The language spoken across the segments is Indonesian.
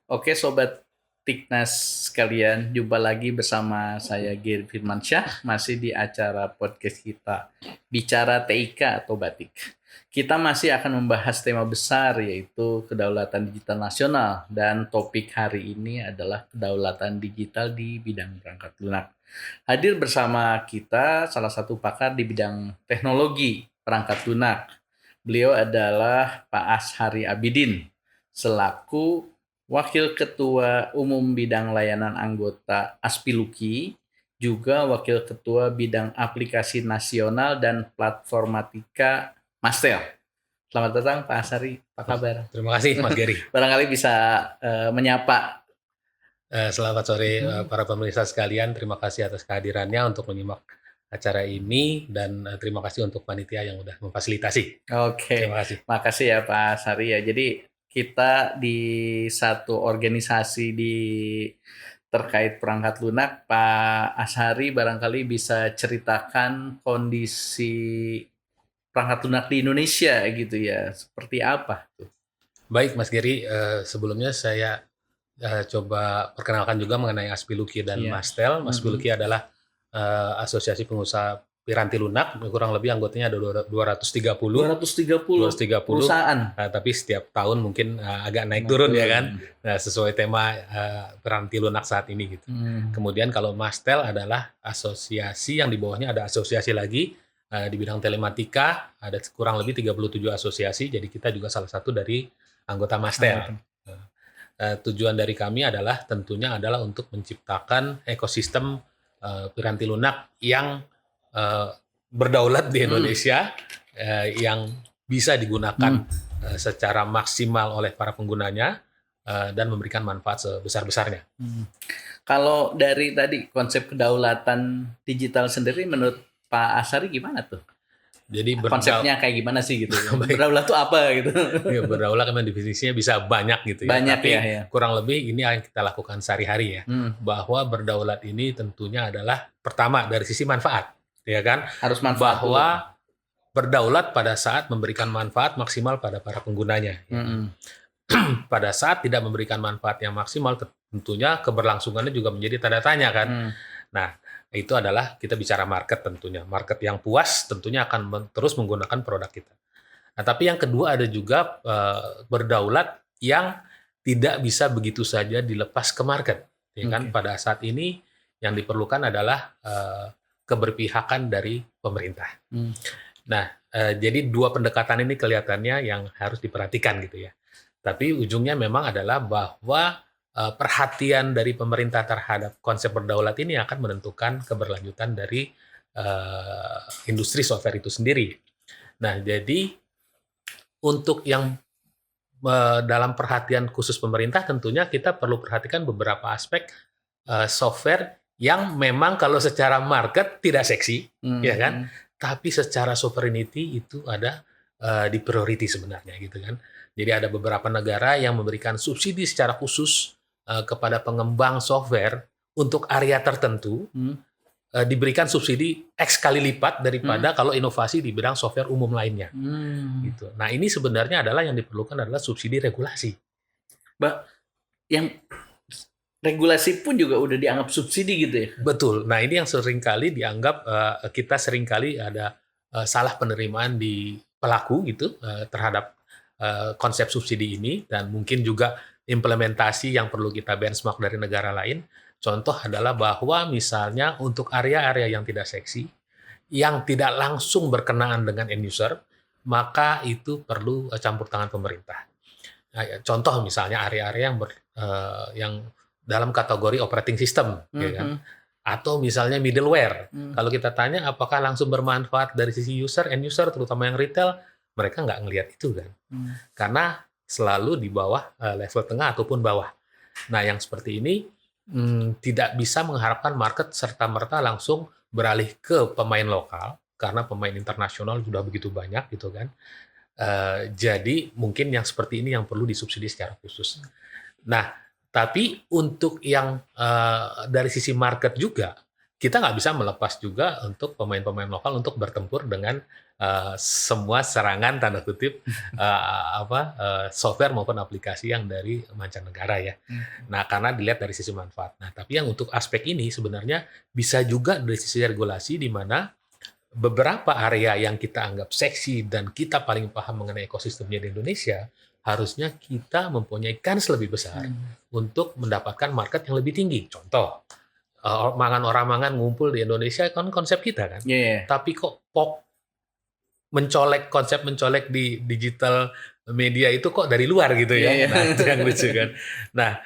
Oke Sobat Tiknas sekalian, jumpa lagi bersama saya Giri Firmansyah, masih di acara podcast kita, Bicara TIK atau Batik. Kita masih akan membahas tema besar yaitu kedaulatan digital nasional, dan topik hari ini adalah kedaulatan digital di bidang perangkat lunak. Hadir bersama kita salah satu pakar di bidang teknologi perangkat lunak. Beliau adalah Pak Ashari Abidin, selaku Wakil Ketua Umum Bidang Layanan Anggota Aspiluki, juga Wakil Ketua Bidang Aplikasi Nasional dan Platformatika Mastel. Selamat datang Pak Ashari, apa kabar? Terima kasih Mas Gary. Barangkali bisa menyapa. Selamat sore para pemirsa sekalian. Terima kasih atas kehadirannya untuk menyimak acara ini dan terima kasih untuk panitia yang sudah memfasilitasi. Oke, Terima kasih. makasih ya Pak Ashari ya. Jadi kita di satu organisasi terkait perangkat lunak. Pak Ashari barangkali bisa ceritakan kondisi perangkat lunak di Indonesia gitu ya, seperti apa tuh? Baik Mas Gary, sebelumnya saya coba perkenalkan juga mengenai Aspiluki dan Iya. Mastel. Aspiluki adalah asosiasi pengusaha piranti lunak, kurang lebih anggotanya ada 230. 230 230, perusahaan. tapi setiap tahun mungkin agak naik turun ya kan, sesuai tema piranti lunak saat ini gitu. Kemudian kalau Mastel adalah asosiasi yang di bawahnya ada asosiasi lagi di bidang telematika, ada kurang lebih 37 asosiasi, jadi kita juga salah satu dari anggota Mastel. Tujuan dari kami adalah tentunya adalah untuk menciptakan ekosistem piranti lunak yang berdaulat di Indonesia, yang bisa digunakan secara maksimal oleh para penggunanya dan memberikan manfaat sebesar-besarnya. Kalau dari tadi konsep kedaulatan digital sendiri menurut Pak Ashari gimana tuh? Jadi Konsepnya kayak gimana sih gitu? Baik. Berdaulat tuh apa gitu? Ya, berdaulat memang definisinya bisa banyak gitu ya. Banyak Tapi ya. kurang lebih ini yang kita lakukan sehari-hari ya. Bahwa berdaulat ini tentunya adalah pertama dari sisi manfaat, ya kan? Harus manfaat bahwa berdaulat pada saat memberikan manfaat maksimal pada para penggunanya. Pada saat tidak memberikan manfaat yang maksimal, tentunya keberlangsungannya juga menjadi tanda tanya kan. Nah, itu adalah kita bicara market tentunya. Market yang puas tentunya akan terus menggunakan produk kita. Nah, tapi yang kedua ada juga berdaulat yang tidak bisa begitu saja dilepas ke market. Ya kan? Pada saat ini yang diperlukan adalah keberpihakan dari pemerintah. Nah, jadi dua pendekatan ini kelihatannya yang harus diperhatikan gitu ya. Tapi ujungnya memang adalah bahwa perhatian dari pemerintah terhadap konsep berdaulat ini akan menentukan keberlanjutan dari industri software itu sendiri. Nah, jadi untuk yang dalam perhatian khusus pemerintah tentunya kita perlu perhatikan beberapa aspek software yang memang kalau secara market tidak seksi, ya kan? Tapi secara sovereignty itu ada di priority sebenarnya gitu kan. Jadi ada beberapa negara yang memberikan subsidi secara khusus kepada pengembang software untuk area tertentu, diberikan subsidi X kali lipat daripada kalau inovasi di bidang software umum lainnya. Gitu. Nah, ini sebenarnya adalah yang diperlukan adalah subsidi regulasi. Yang regulasi pun juga udah dianggap subsidi gitu ya? Betul. Nah, ini yang seringkali dianggap kita seringkali ada salah penerimaan di pelaku gitu terhadap konsep subsidi ini, dan mungkin juga implementasi yang perlu kita benchmark dari negara lain. Contoh adalah bahwa misalnya untuk area-area yang tidak seksi, yang tidak langsung berkenaan dengan end user, maka itu perlu campur tangan pemerintah. Nah, contoh misalnya area-area yang dalam kategori operating system, ya kan? Atau misalnya middleware. Kalau kita tanya apakah langsung bermanfaat dari sisi user, end user, terutama yang retail, mereka nggak ngelihat itu kan. Karena selalu di bawah level tengah ataupun bawah. Nah, yang seperti ini tidak bisa mengharapkan market serta-merta langsung beralih ke pemain lokal, karena pemain internasional sudah begitu banyak gitu kan. Jadi mungkin yang seperti ini yang perlu disubsidi secara khusus. Nah, tapi untuk yang dari sisi market juga, kita nggak bisa melepas juga untuk pemain-pemain lokal untuk bertempur dengan semua serangan tanda kutip software maupun aplikasi yang dari mancanegara ya. Nah, karena dilihat dari sisi manfaat. Nah, tapi yang untuk aspek ini sebenarnya bisa juga dari sisi regulasi di mana beberapa area yang kita anggap seksi dan kita paling paham mengenai ekosistemnya di Indonesia, harusnya kita mempunyai kans lebih besar untuk mendapatkan market yang lebih tinggi. Contoh, orang mangan ngumpul di Indonesia kan konsep kita kan. Iya. Tapi kok konsep mencolek di digital media itu kok dari luar gitu ya. Iya. Nah, itu yang lucu kan. Nah,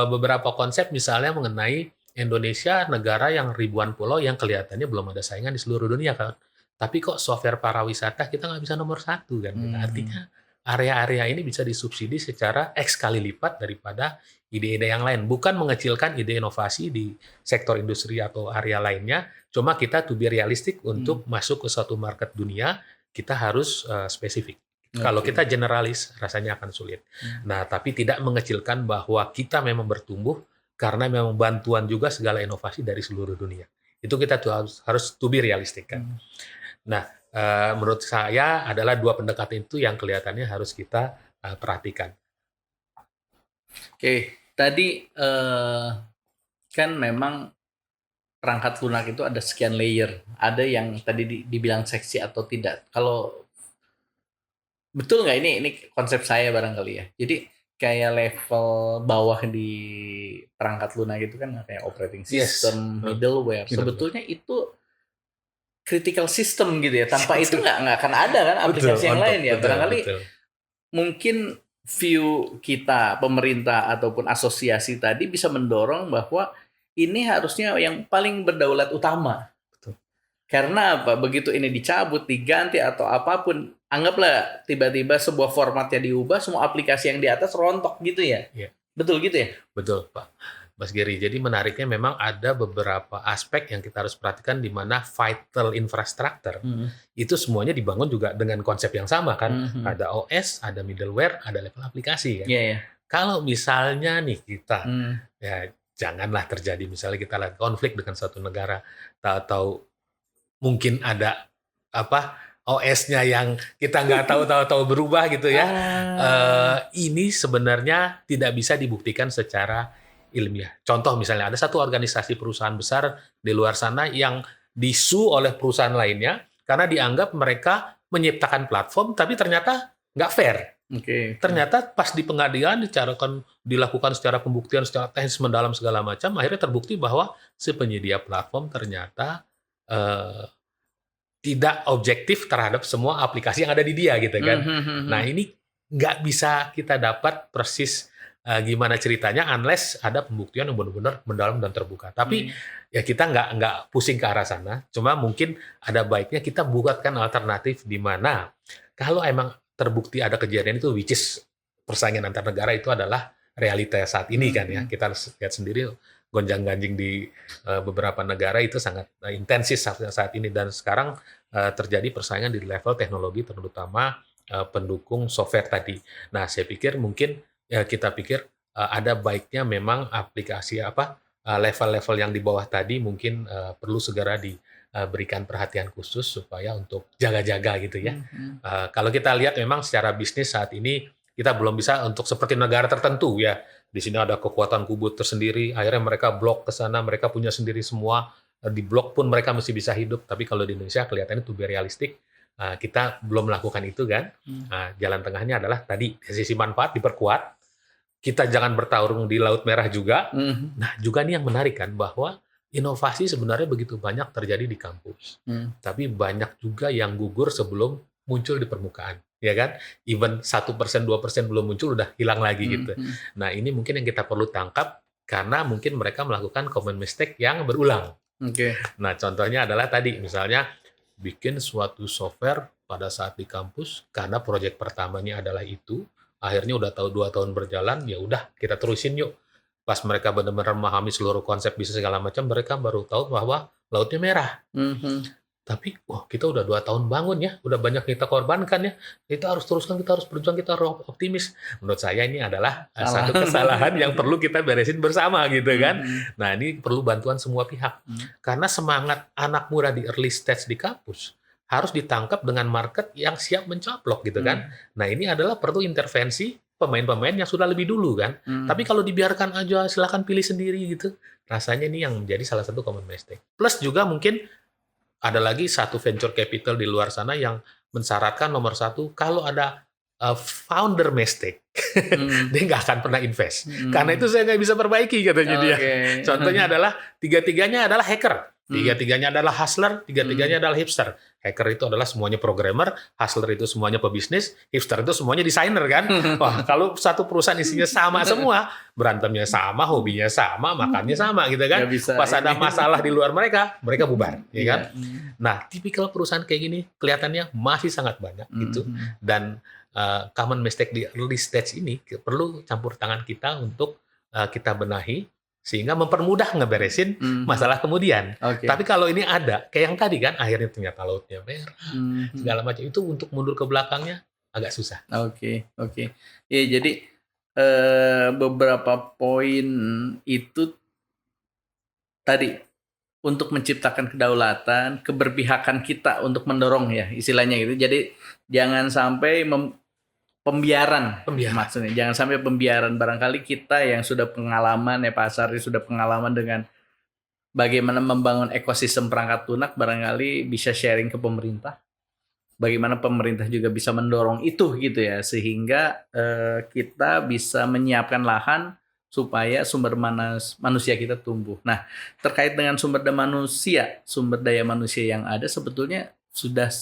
beberapa konsep misalnya mengenai Indonesia negara yang ribuan pulau yang kelihatannya belum ada saingan di seluruh dunia kan. Tapi kok software pariwisata kita nggak bisa nomor 1 kan. Artinya area-area ini bisa disubsidi secara X kali lipat daripada ide-ide yang lain. Bukan mengecilkan ide inovasi di sektor industri atau area lainnya, cuma kita to be realistic untuk masuk ke suatu market dunia, kita harus spesifik. Kalau kita generalis, rasanya akan sulit. Nah, tapi tidak mengecilkan bahwa kita memang bertumbuh karena memang bantuan juga segala inovasi dari seluruh dunia. Itu kita harus to be realistic kan. Nah, menurut saya adalah 2 pendekatan itu yang kelihatannya harus kita perhatikan. Oke, tadi kan memang perangkat lunak itu ada sekian layer. Ada yang tadi dibilang seksi atau tidak. Kalau betul nggak ini konsep saya barangkali ya. Jadi kayak level bawah di perangkat lunak itu kan kayak operating system, middleware. Sebetulnya itu critical system gitu ya. Tanpa itu nggak akan ada kan aplikasi yang lain ya. Barangkali mungkin view kita, pemerintah ataupun asosiasi tadi bisa mendorong bahwa ini harusnya yang paling berdaulat utama. Karena apa? Begitu ini dicabut, diganti atau apapun, anggaplah tiba-tiba sebuah formatnya diubah, semua aplikasi yang di atas rontok gitu ya. Betul gitu ya? Betul, Pak. Mas Giri, jadi menariknya memang ada beberapa aspek yang kita harus perhatikan di mana vital infrastructure itu semuanya dibangun juga dengan konsep yang sama kan. Ada OS, ada middleware, ada level aplikasi kan. Kalau misalnya nih kita, ya janganlah terjadi misalnya kita lagi konflik dengan suatu negara, tahu-tahu mungkin ada OS-nya yang kita nggak tahu berubah gitu ya. Ini sebenarnya tidak bisa dibuktikan secara ilmiah. Contoh misalnya ada satu organisasi perusahaan besar di luar sana yang disu oleh perusahaan lainnya karena dianggap mereka menciptakan platform tapi ternyata nggak fair. Ternyata pas di pengadilan dilakukan secara pembuktian secara teknis mendalam segala macam, akhirnya terbukti bahwa si penyedia platform ternyata tidak objektif terhadap semua aplikasi yang ada di dia gitu kan. Nah ini nggak bisa kita dapat persis gimana ceritanya unless ada pembuktian yang benar-benar mendalam dan terbuka. Tapi ya kita nggak pusing ke arah sana. Cuma mungkin ada baiknya kita buatkan alternatif di mana kalau emang terbukti ada kejadian itu, which is persaingan antar negara itu adalah realita saat ini kan ya. Kita lihat sendiri gonjang-ganjing di beberapa negara itu sangat intensif saat ini dan sekarang terjadi persaingan di level teknologi terutama pendukung software tadi. Nah, saya pikir mungkin kita pikir ada baiknya memang aplikasi level-level yang di bawah tadi mungkin perlu segera diberikan perhatian khusus supaya untuk jaga-jaga gitu ya. Kalau kita lihat memang secara bisnis saat ini kita belum bisa untuk seperti negara tertentu ya. Di sini ada kekuatan kubu tersendiri, akhirnya mereka blok ke sana, mereka punya sendiri semua, di blok pun mereka masih bisa hidup. Tapi kalau di Indonesia kelihatannya to be realistic, kita belum melakukan itu kan. Jalan tengahnya adalah tadi, sisi manfaat diperkuat, kita jangan bertarung di Laut Merah juga. Nah juga nih yang menarik kan, bahwa inovasi sebenarnya begitu banyak terjadi di kampus. Tapi banyak juga yang gugur sebelum muncul di permukaan. Ya kan, even 1%, 2% belum muncul udah hilang lagi gitu. Nah ini mungkin yang kita perlu tangkap karena mungkin mereka melakukan common mistake yang berulang. Nah contohnya adalah tadi misalnya bikin suatu software pada saat di kampus karena proyek pertamanya adalah itu, akhirnya udah tahu 2 tahun berjalan, ya udah kita terusin yuk. Pas mereka benar-benar memahami seluruh konsep bisnis segala macam, mereka baru tahu bahwa lautnya merah. Tapi, kita udah 2 tahun bangun ya, udah banyak kita korbankan ya, kita harus teruskan, kita harus berjuang, kita harus optimis. Menurut saya ini adalah satu kesalahan yang perlu kita beresin bersama gitu kan. Nah ini perlu bantuan semua pihak. Karena semangat anak muda di early stage di kampus harus ditangkap dengan market yang siap mencaplok gitu kan. Nah ini adalah perlu intervensi pemain-pemain yang sudah lebih dulu kan. Tapi kalau dibiarkan aja silakan pilih sendiri gitu, rasanya ini yang menjadi salah satu common mistake. Plus juga mungkin ada lagi satu venture capital di luar sana yang mensyaratkan nomor satu, kalau ada founder mistake, dia nggak akan pernah invest. Karena itu saya nggak bisa perbaiki katanya dia. Contohnya adalah tiga-tiganya adalah hacker. Tiga-tiganya adalah hustler, tiga-tiganya adalah hipster. Hacker itu adalah semuanya programmer, hustler itu semuanya pebisnis, hipster itu semuanya desainer kan. Wah, kalau satu perusahaan isinya sama semua, berantemnya sama, hobinya sama, makannya sama gitu kan. Pas ada masalah di luar mereka bubar, ya kan. Nah, tipikal perusahaan kayak gini kelihatannya masih sangat banyak gitu. Dan common mistake di early stage ini perlu campur tangan kita untuk kita benahi, sehingga mempermudah ngeberesin masalah kemudian. Tapi kalau ini ada, kayak yang tadi kan, akhirnya ternyata lautnya merah, segala macam, itu untuk mundur ke belakangnya agak susah. Ya, jadi beberapa poin itu tadi untuk menciptakan kedaulatan, keberpihakan kita untuk mendorong ya istilahnya gitu. Jadi jangan sampai pembiaran maksudnya, jangan sampai pembiaran. Barangkali kita yang sudah pengalaman ya, Pak Asari sudah pengalaman dengan bagaimana membangun ekosistem perangkat lunak, barangkali bisa sharing ke pemerintah, bagaimana pemerintah juga bisa mendorong itu gitu ya, sehingga kita bisa menyiapkan lahan supaya sumber manusia kita tumbuh. Nah, terkait dengan sumber daya manusia yang ada, sebetulnya sudah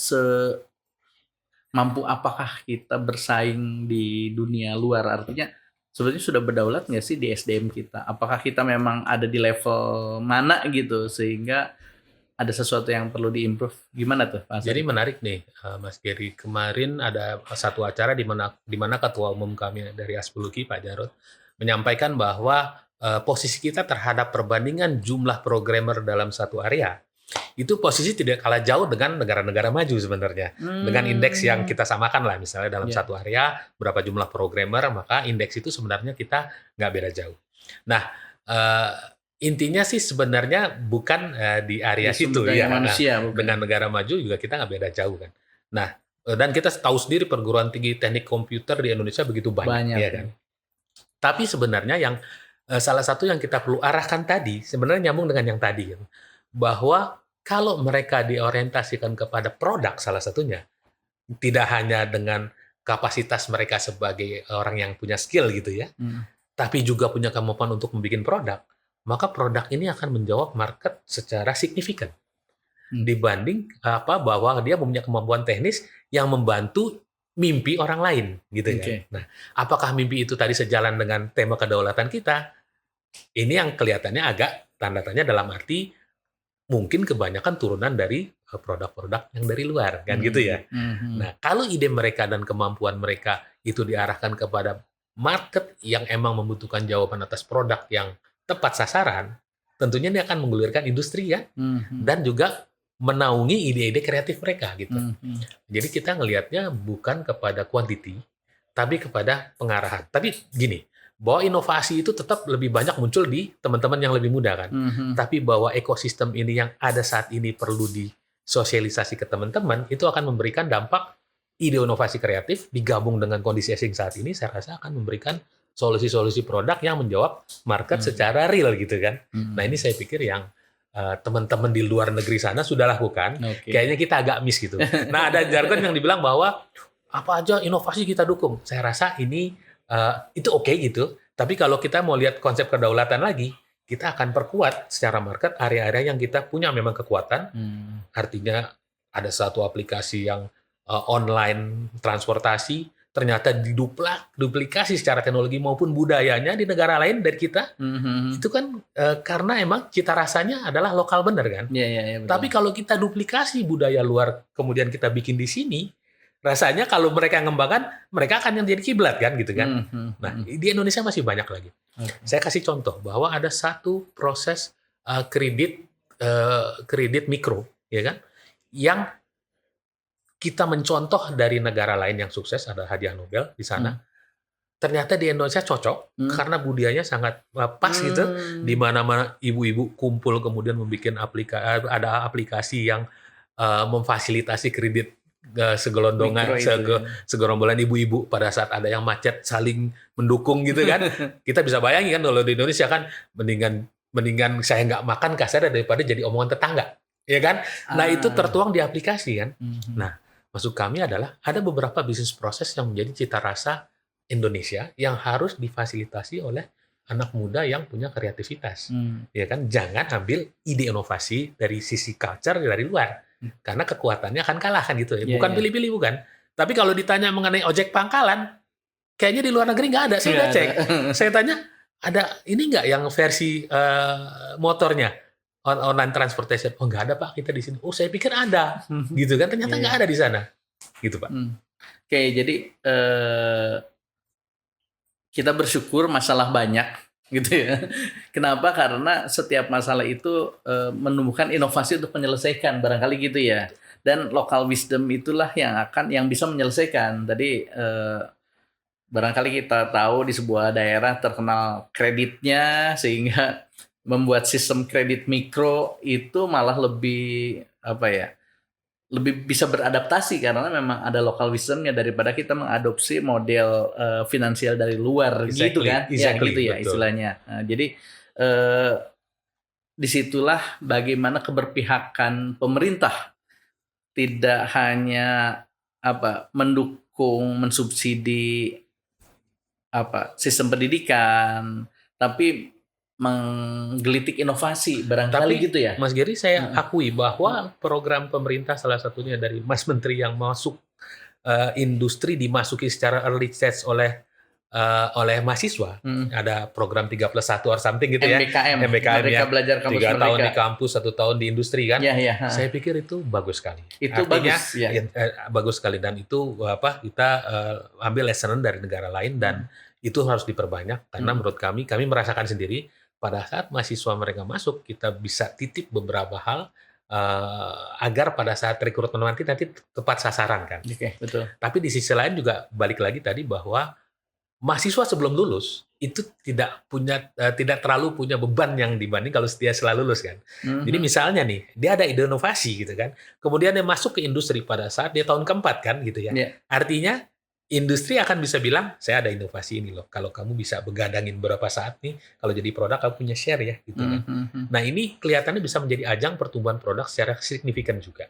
mampu apakah kita bersaing di dunia luar? Artinya sebetulnya sudah berdaulat nggak sih di SDM kita? Apakah kita memang ada di level mana gitu sehingga ada sesuatu yang perlu diimprove? Gimana tuh, Pak? Jadi menarik nih, Mas Gary. Kemarin ada satu acara di mana ketua umum kami dari Aspuluki, Pak Jarod, menyampaikan bahwa posisi kita terhadap perbandingan jumlah programmer dalam satu area itu posisi tidak kalah jauh dengan negara-negara maju sebenarnya. Dengan indeks yang kita samakan lah, misalnya dalam satu area berapa jumlah programmer, maka indeks itu sebenarnya kita nggak beda jauh. Nah, intinya sih sebenarnya bukan di area situ ya. Manusia, dengan negara maju juga kita nggak beda jauh kan. Nah, dan kita tahu sendiri perguruan tinggi teknik komputer di Indonesia begitu banyak ya kan. Tapi sebenarnya yang salah satu yang kita perlu arahkan tadi sebenarnya nyambung dengan yang tadi kan. Bahwa kalau mereka diorientasikan kepada produk salah satunya, tidak hanya dengan kapasitas mereka sebagai orang yang punya skill gitu ya, tapi juga punya kemampuan untuk membuat produk, maka produk ini akan menjawab market secara signifikan dibanding bahwa dia punya kemampuan teknis yang membantu mimpi orang lain gitu kan. Nah, apakah mimpi itu tadi sejalan dengan tema kedaulatan kita? Ini yang kelihatannya agak tanda tanya dalam arti mungkin kebanyakan turunan dari produk-produk yang dari luar kan gitu ya. Nah, kalau ide mereka dan kemampuan mereka itu diarahkan kepada market yang emang membutuhkan jawaban atas produk yang tepat sasaran, tentunya ini akan menggulirkan industri ya, dan juga menaungi ide-ide kreatif mereka gitu. Jadi kita ngelihatnya bukan kepada quantity, tapi kepada pengarahan. Tapi gini, bahwa inovasi itu tetap lebih banyak muncul di teman-teman yang lebih muda kan. Tapi bahwa ekosistem ini yang ada saat ini perlu disosialisasi ke teman-teman, itu akan memberikan dampak ide inovasi kreatif digabung dengan kondisi asing saat ini, saya rasa akan memberikan solusi-solusi produk yang menjawab market secara real gitu kan. Nah ini saya pikir yang teman-teman di luar negeri sana sudah lakukan, kayaknya kita agak miss gitu. Nah ada jargon yang dibilang bahwa apa aja inovasi kita dukung. Saya rasa ini itu oke gitu, tapi kalau kita mau lihat konsep kedaulatan lagi, kita akan perkuat secara market area-area yang kita punya memang kekuatan. Artinya ada satu aplikasi yang online transportasi, ternyata duplikasi secara teknologi maupun budayanya di negara lain dari kita. Itu kan karena emang cita rasanya adalah lokal bener kan. Tapi kalau kita duplikasi budaya luar, kemudian kita bikin di sini, rasanya kalau mereka ngembangkan, mereka akan yang jadi kiblat kan gitu kan. Nah, di Indonesia masih banyak lagi. Saya kasih contoh bahwa ada satu proses kredit mikro, ya kan, yang kita mencontoh dari negara lain yang sukses, ada hadiah Nobel di sana. Ternyata di Indonesia cocok karena budayanya sangat pas gitu, di mana-mana ibu-ibu kumpul kemudian membuat ada aplikasi yang memfasilitasi kredit segelondongan, Mikro itu, segerombolan ibu-ibu pada saat ada yang macet saling mendukung gitu kan. Kita bisa bayangin kan kalau di Indonesia kan mendingan saya nggak makan kasar daripada jadi omongan tetangga, ya kan? Nah itu tertuang di aplikasi kan. Nah maksud kami adalah ada beberapa bisnis proses yang menjadi cita rasa Indonesia yang harus difasilitasi oleh anak muda yang punya kreativitas, ya kan? Jangan ambil ide inovasi dari sisi culture dari luar, karena kekuatannya akan kalah kan gitu ya. Bukan pilih-pilih bukan. Tapi kalau ditanya mengenai ojek pangkalan, kayaknya di luar negeri nggak ada. Saya udah cek. Saya tanya, ada ini nggak yang versi motornya online transportation? Oh nggak ada Pak, kita di sini. Oh saya pikir ada, gitu kan? Ternyata nggak ada di sana, gitu Pak. Oke, jadi kita bersyukur masalah banyak, gitu ya. Kenapa? Karena setiap masalah itu menumbuhkan inovasi untuk menyelesaikan, barangkali gitu ya. Dan local wisdom itulah yang bisa menyelesaikan. Tadi barangkali kita tahu di sebuah daerah terkenal kreditnya, sehingga membuat sistem kredit mikro itu malah lebih lebih bisa beradaptasi karena memang ada local wisdomnya daripada kita mengadopsi model finansial dari luar gitu kan, ya gitu ya istilahnya. Nah, jadi disitulah bagaimana keberpihakan pemerintah tidak hanya mendukung, mensubsidi sistem pendidikan, tapi menggelitik inovasi barangkali gitu ya. Mas Geri, saya akui bahwa program pemerintah salah satunya dari Mas Menteri yang masuk industri dimasuki secara early stage oleh mahasiswa. Ada program 3+1 or something gitu ya. MBKM Merdeka ya. Belajar Kampus 3 tahun di kampus, 1 tahun di industri kan. Saya pikir itu bagus sekali. Itu artinya, bagus ya. Bagus sekali dan itu kita ambil lesson dari negara lain dan itu harus diperbanyak karena menurut kami merasakan sendiri pada saat mahasiswa mereka masuk, kita bisa titip beberapa hal agar pada saat rekrutmen nanti tepat sasaran kan. Oke, betul. Tapi di sisi lain juga balik lagi tadi bahwa mahasiswa sebelum lulus itu tidak terlalu punya beban yang dibanding kalau dia setelah lulus kan. Jadi misalnya nih, dia ada ide inovasi gitu kan. Kemudian dia masuk ke industri pada saat dia tahun keempat kan gitu ya. Artinya industri akan bisa bilang, saya ada inovasi ini loh. Kalau kamu bisa begadangin berapa saat nih, kalau jadi produk kamu punya share ya, gitu kan. Nah ini kelihatannya bisa menjadi ajang pertumbuhan produk secara signifikan juga.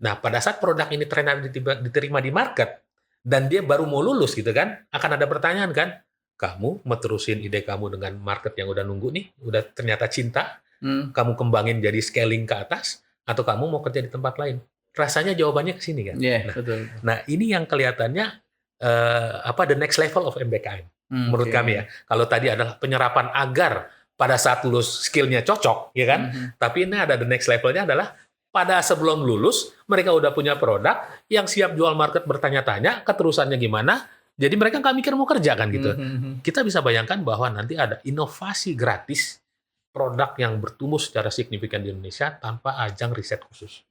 Nah pada saat produk ini ternyata diterima di market dan dia baru mau lulus gitu kan, akan ada pertanyaan kan, kamu mau terusin ide kamu dengan market yang udah nunggu nih, udah ternyata cinta, kamu kembangin jadi scaling ke atas, atau kamu mau kerja di tempat lain? Rasanya jawabannya ke sini kan. Betul. Nah ini yang kelihatannya the next level of MBKM menurut kami ya. Kalau tadi adalah penyerapan agar pada saat lulus skillnya cocok, ya kan? Tapi ini ada the next levelnya adalah pada sebelum lulus mereka udah punya produk yang siap jual market bertanya-tanya keterusannya gimana. Jadi mereka nggak mikir mau kerja kan gitu. Kita bisa bayangkan bahwa nanti ada inovasi gratis produk yang bertumbuh secara signifikan di Indonesia tanpa ajang riset khusus,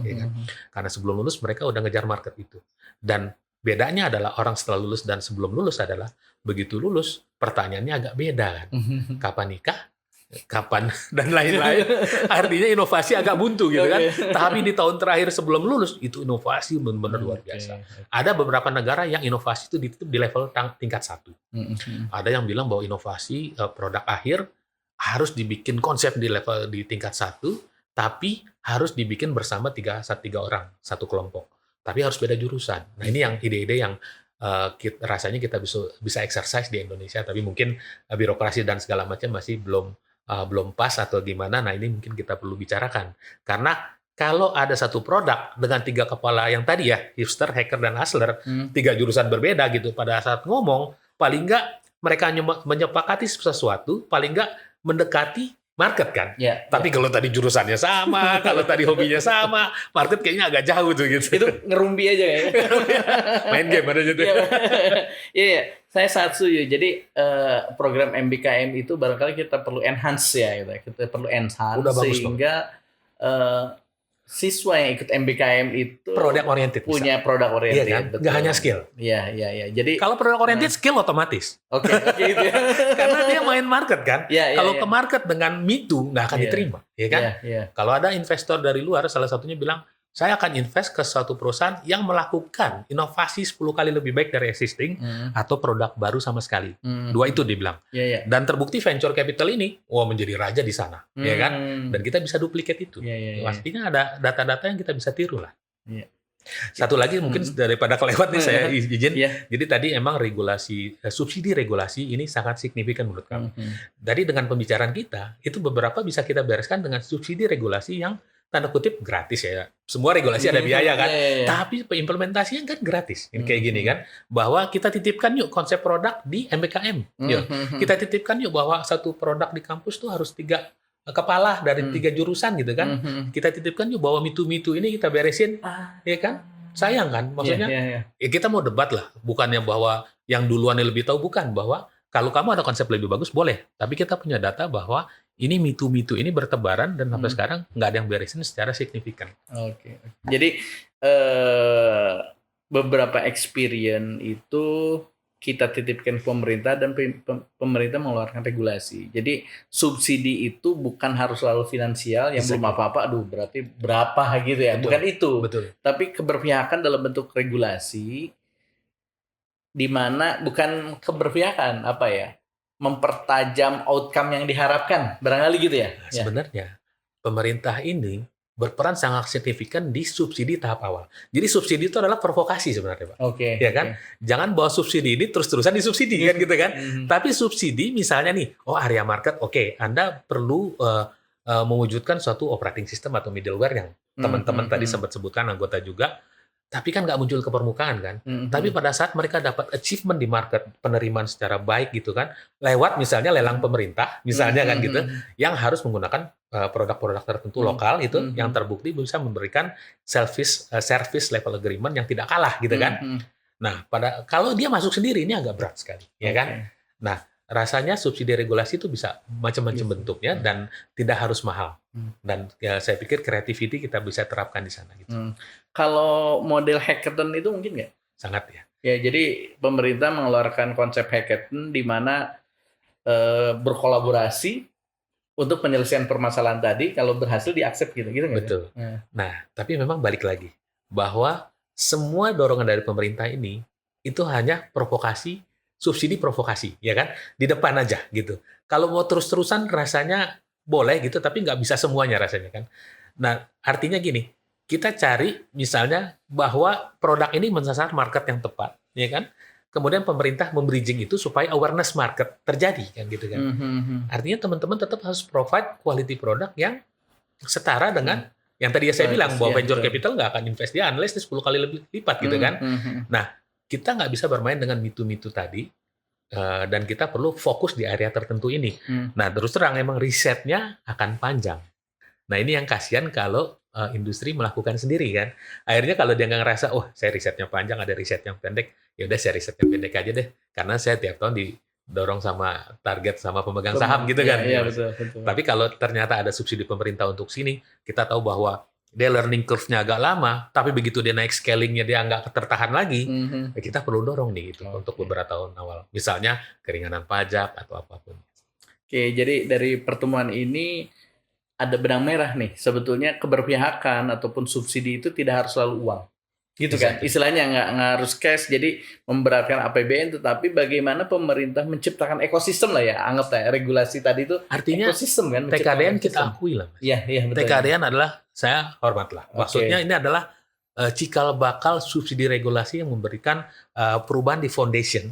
ya kan? Karena sebelum lulus mereka udah ngejar market itu dan bedanya adalah orang setelah lulus dan sebelum lulus adalah begitu lulus pertanyaannya agak beda kan. Kapan nikah? Kapan? Dan lain-lain. Artinya inovasi agak buntu gitu kan. Tapi di tahun terakhir sebelum lulus itu inovasi benar-benar luar biasa. Ada beberapa negara yang inovasi itu ditutup di level tingkat 1. Ada yang bilang bahwa inovasi produk akhir harus dibikin konsep di tingkat 1, tapi harus dibikin bersama tiga orang, satu kelompok. Tapi harus beda jurusan. Nah ini yang ide-ide yang rasanya kita bisa exercise di Indonesia, tapi mungkin birokrasi dan segala macam masih belum pas atau gimana. Nah ini mungkin kita perlu bicarakan. Karena kalau ada satu produk dengan 3 kepala yang tadi ya, hipster, hacker, dan hustler, 3 jurusan berbeda gitu, pada saat ngomong, paling nggak mereka menyepakati sesuatu, paling nggak mendekati market kan. Tapi kalau tadi jurusannya sama, kalau tadi hobinya sama, market kayaknya agak jauh tuh gitu. Itu ngerumpi aja ya. Main game aja tuh. Iya, saya sangat setuju. Jadi program MBKM itu barangkali kita perlu enhance ya, gitu. Kita perlu enhance sehingga siswa yang ikut MBKM itu produk oriented, punya produk oriented, iya kan? Nggak hanya skill. Iya. Jadi kalau produk oriented skill otomatis. Oke, gitu ya. Karena dia main market kan. Kalau ke market dengan me too nggak akan diterima, ya kan? Kalau ada investor dari luar, salah satunya bilang saya akan invest ke suatu perusahaan yang melakukan inovasi 10 kali lebih baik dari existing atau produk baru sama sekali. Dua itu dibilang. Dan terbukti venture capital ini menjadi raja di sana, ya kan? Dan kita bisa duplikat itu. Pastinya ada data-data yang kita bisa tiru lah. Satu lagi mungkin daripada kelewat nih saya izin. Jadi tadi emang subsidi regulasi ini sangat signifikan menurut kami. Jadi dengan pembicaraan kita, itu beberapa bisa kita bereskan dengan subsidi regulasi yang tanda kutip gratis ya. Semua regulasi ada biaya kan. Tapi implementasinya kan gratis. Kayak gini kan. Bahwa kita titipkan yuk konsep produk di MBKM. Yuk. Kita titipkan yuk bahwa satu produk di kampus tuh harus 3 kepala dari 3 jurusan gitu kan. Kita titipkan yuk bahwa mitu-mitu ini kita beresin. Ya kan? Sayang kan? Maksudnya ya kita mau debat lah. Bukannya bahwa yang duluan lebih tahu. Bukan. Bahwa kalau kamu ada konsep lebih bagus boleh. Tapi kita punya data bahwa ini mitu-mitu ini bertebaran dan sampai sekarang nggak ada yang beresin secara signifikan. Oke. Jadi beberapa experience itu kita titipkan pemerintah dan pemerintah mengeluarkan regulasi. Jadi subsidi itu bukan harus selalu finansial yang belum apa-apa. Aduh, berarti berapa gitu ya? Bukan itu. Tapi keberpihakan dalam bentuk regulasi, di mana bukan keberpihakan apa ya? Mempertajam outcome yang diharapkan, barangkali gitu ya. Sebenarnya pemerintah ini berperan sangat signifikan di subsidi tahap awal. Jadi subsidi itu adalah provokasi sebenarnya, Pak. Ya kan? Jangan bawa subsidi ini terus-terusan disubsidi kan gitu kan. Tapi subsidi misalnya nih, area market, Anda perlu mewujudkan suatu operating system atau middleware yang teman-teman tadi sempat sebutkan anggota juga. Tapi kan nggak muncul ke permukaan kan. Tapi pada saat mereka dapat achievement di market, penerimaan secara baik gitu kan, lewat misalnya lelang pemerintah, misalnya kan gitu, yang harus menggunakan produk-produk tertentu lokal itu, yang terbukti bisa memberikan service level agreement yang tidak kalah gitu kan. Nah, kalau dia masuk sendiri ini agak berat sekali, ya kan. Nah, rasanya subsidi regulasi itu bisa macam-macam bentuknya dan tidak harus mahal. Dan saya pikir creativity kita bisa terapkan di sana gitu. Kalau model hackathon itu mungkin nggak? Sangat ya. Ya, jadi pemerintah mengeluarkan konsep hackathon di mana berkolaborasi untuk penyelesaian permasalahan tadi, kalau berhasil di-accept gitu nggak? Betul. Nah, tapi memang balik lagi bahwa semua dorongan dari pemerintah ini itu hanya provokasi, subsidi provokasi, ya kan? Di depan aja gitu. Kalau mau terus-terusan rasanya boleh gitu, tapi nggak bisa semuanya rasanya kan. Nah, artinya gini, kita cari misalnya bahwa produk ini mensasar market yang tepat, ya kan? Kemudian pemerintah membridging itu supaya awareness market terjadi kan gitu kan. Artinya teman-teman tetap harus provide quality produk yang setara dengan yang tadi saya bilang bahwa venture capital nggak akan invest dia unless 10 kali lebih lipat gitu kan. Nah, kita nggak bisa bermain dengan mitu-mitu tadi. Dan kita perlu fokus di area tertentu ini. Nah, terus terang emang risetnya akan panjang. Nah, ini yang kasihan kalau industri melakukan sendiri kan. Akhirnya kalau dia nggak ngerasa, saya risetnya panjang, ada riset yang pendek, ya udah saya riset yang pendek aja deh. Karena saya tiap tahun didorong sama target sama pemegang saham gitu kan. Iya, betul. Tapi kalau ternyata ada subsidi pemerintah untuk sini, kita tahu bahwa dia learning curve-nya agak lama, tapi begitu dia naik scaling-nya dia nggak tertahan lagi, ya kita perlu dorong nih itu untuk beberapa tahun awal. Misalnya keringanan pajak atau apapun. Oke, jadi dari pertemuan ini ada benang merah nih. Sebetulnya keberpihakan ataupun subsidi itu tidak harus selalu uang. Gitu kan? Istilahnya nggak harus cash, jadi memberatkan APBN, tetapi bagaimana pemerintah menciptakan ekosistem lah ya, anggap ya, regulasi tadi itu artinya ekosistem kan. TKDN kita akui lah. Iya, betul. TKDN adalah, saya hormat lah. Maksudnya ini adalah cikal bakal subsidi regulasi yang memberikan perubahan di foundation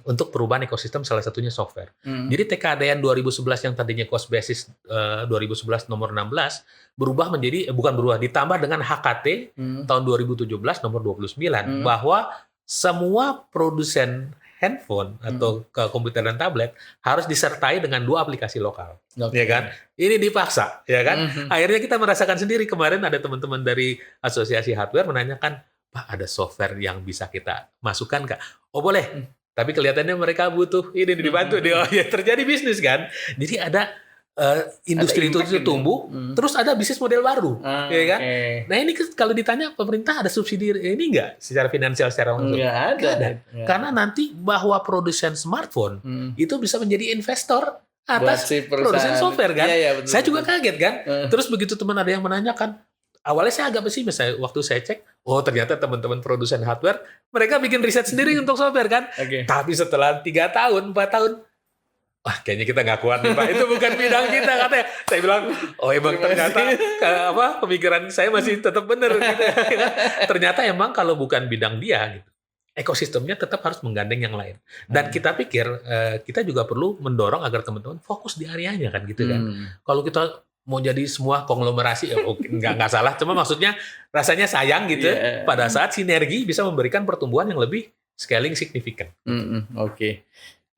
untuk perubahan ekosistem, salah satunya software. Jadi TKDN 2011 yang tadinya cost basis 2011 nomor 16 berubah menjadi ditambah dengan HKT tahun 2017 nomor 29 bahwa semua produsen handphone atau komputer dan tablet harus disertai dengan 2 aplikasi lokal, ya kan? Ini dipaksa, ya kan? Akhirnya kita merasakan sendiri, kemarin ada teman-teman dari asosiasi hardware menanyakan, Pak, ada software yang bisa kita masukkan nggak? Oh boleh, tapi kelihatannya mereka butuh ini dibantu, ya terjadi bisnis kan? Jadi ada industri itu tumbuh, terus ada bisnis model baru, ya kan? Nah ini kalau ditanya pemerintah ada subsidi ini nggak secara finansial secara langsung? Nggak ada. Karena nanti bahwa produsen smartphone itu bisa menjadi investor atas produsen software kan? Saya juga kaget kan? Terus begitu teman ada yang menanyakan, awalnya saya agak pesimis, waktu saya cek, oh ternyata teman-teman produsen hardware, mereka bikin riset sendiri untuk software kan. Oke. Tapi setelah 3 tahun, 4 tahun, wah kayaknya kita nggak kuat nih Pak, itu bukan bidang kita katanya. Saya bilang, oh emang ternyata pemikiran saya masih tetap benar. Gitu. Ternyata emang kalau bukan bidang dia, gitu, ekosistemnya tetap harus menggandeng yang lain. Dan kita pikir, kita juga perlu mendorong agar teman-teman fokus di areanya kan gitu kan. Kalau kita mau jadi semua konglomerasi, nggak salah. Cuma maksudnya rasanya sayang gitu pada saat sinergi bisa memberikan pertumbuhan yang lebih scaling signifikan. Oke.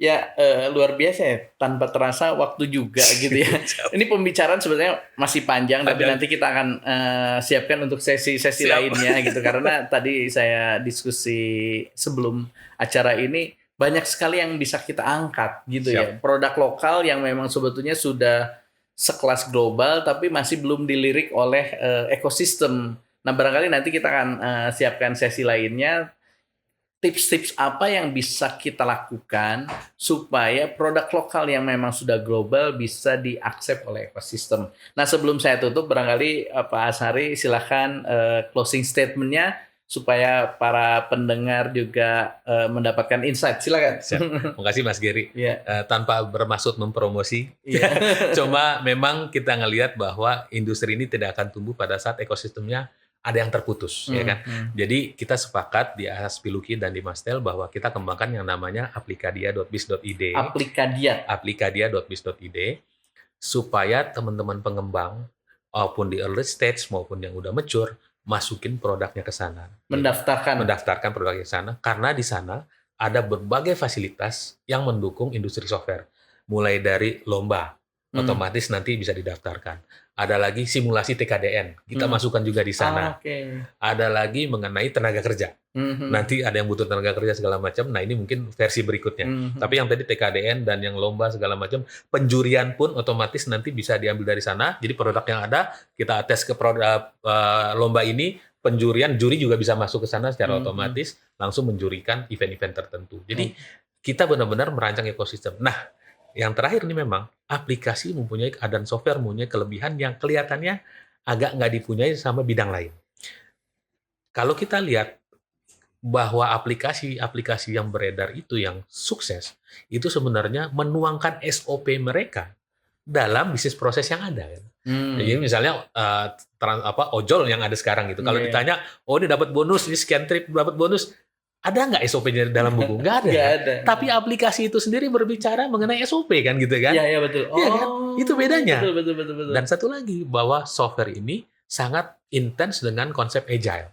Ya, luar biasa ya. Tanpa terasa waktu juga gitu ya. Ini pembicaraan sebenarnya masih panjang, tapi nanti kita akan siapkan untuk sesi-sesi lainnya gitu. Karena tadi saya diskusi sebelum acara ini, banyak sekali yang bisa kita angkat gitu ya. Produk lokal yang memang sebetulnya sudah sekelas global, tapi masih belum dilirik oleh ekosistem. Nah, barangkali nanti kita akan siapkan sesi lainnya, tips-tips apa yang bisa kita lakukan supaya produk lokal yang memang sudah global bisa diaksep oleh ekosistem. Nah, sebelum saya tutup, barangkali Pak Ashari silahkan closing statement-nya supaya para pendengar juga mendapatkan insight. Silakan. Terima kasih Mas Gary. Tanpa bermaksud mempromosi, Yeah. cuma memang kita ngelihat bahwa industri ini tidak akan tumbuh pada saat ekosistemnya ada yang terputus, ya kan. Jadi kita sepakat di Aspiluki dan di Mastel bahwa kita kembangkan yang namanya aplikadia.biz.id. Aplikadia.biz.id supaya teman-teman pengembang maupun di early stage maupun yang udah mature masukin produknya ke sana. Mendaftarkan produknya ke sana karena di sana ada berbagai fasilitas yang mendukung industri software. Mulai dari lomba, otomatis nanti bisa didaftarkan. Ada lagi simulasi TKDN, kita masukkan juga di sana. Ada lagi mengenai tenaga kerja. Nanti ada yang butuh tenaga kerja segala macam. Nah ini mungkin versi berikutnya. Tapi yang tadi TKDN dan yang lomba segala macam, penjurian pun otomatis nanti bisa diambil dari sana. Jadi produk yang ada kita tes ke produk lomba ini, penjurian juri juga bisa masuk ke sana secara otomatis, langsung menjurikan event-event tertentu. Jadi kita benar-benar merancang ekosistem. Nah, yang terakhir ini memang aplikasi mempunyai dan software mempunyai kelebihan yang kelihatannya agak nggak dipunyai sama bidang lain. Kalau kita lihat bahwa aplikasi-aplikasi yang beredar itu yang sukses, itu sebenarnya menuangkan SOP mereka dalam bisnis proses yang ada. Jadi misalnya ojol yang ada sekarang gitu. Kalau ditanya, oh ini dapat bonus, ini sekian trip dapat bonus. Ada nggak SOP-nya dalam buku? Nggak ada. Nggak ada. Tapi aplikasi itu sendiri berbicara mengenai SOP kan gitu kan? Iya betul. Iya kan? Itu bedanya. Betul. Dan satu lagi bahwa software ini sangat intens dengan konsep agile.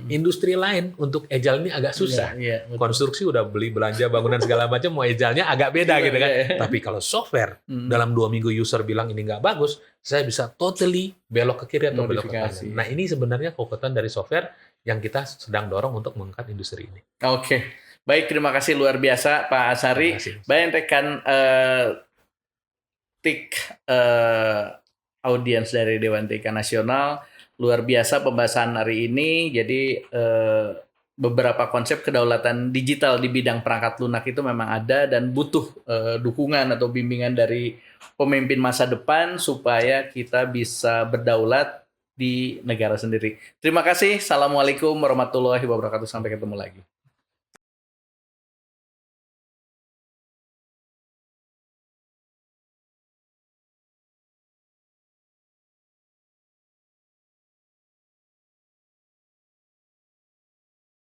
Industri lain untuk agile ini agak susah. Konstruksi udah beli belanja bangunan segala macam, mau agile-nya agak beda gitu kan. Tapi kalau software dalam 2 minggu user bilang ini nggak bagus, saya bisa totally belok ke kiri atau belok ke kanan. Nah ini sebenarnya kekuatan dari software yang kita sedang dorong untuk mengangkat industri ini. Oke. Baik, terima kasih luar biasa Pak Ashari. Baik rekan TIK audiens dari Dewan TIK Nasional, luar biasa pembahasan hari ini. Jadi beberapa konsep kedaulatan digital di bidang perangkat lunak itu memang ada dan butuh dukungan atau bimbingan dari pemimpin masa depan supaya kita bisa berdaulat di negara sendiri. Terima kasih. Assalamualaikum warahmatullahi wabarakatuh. Sampai ketemu lagi.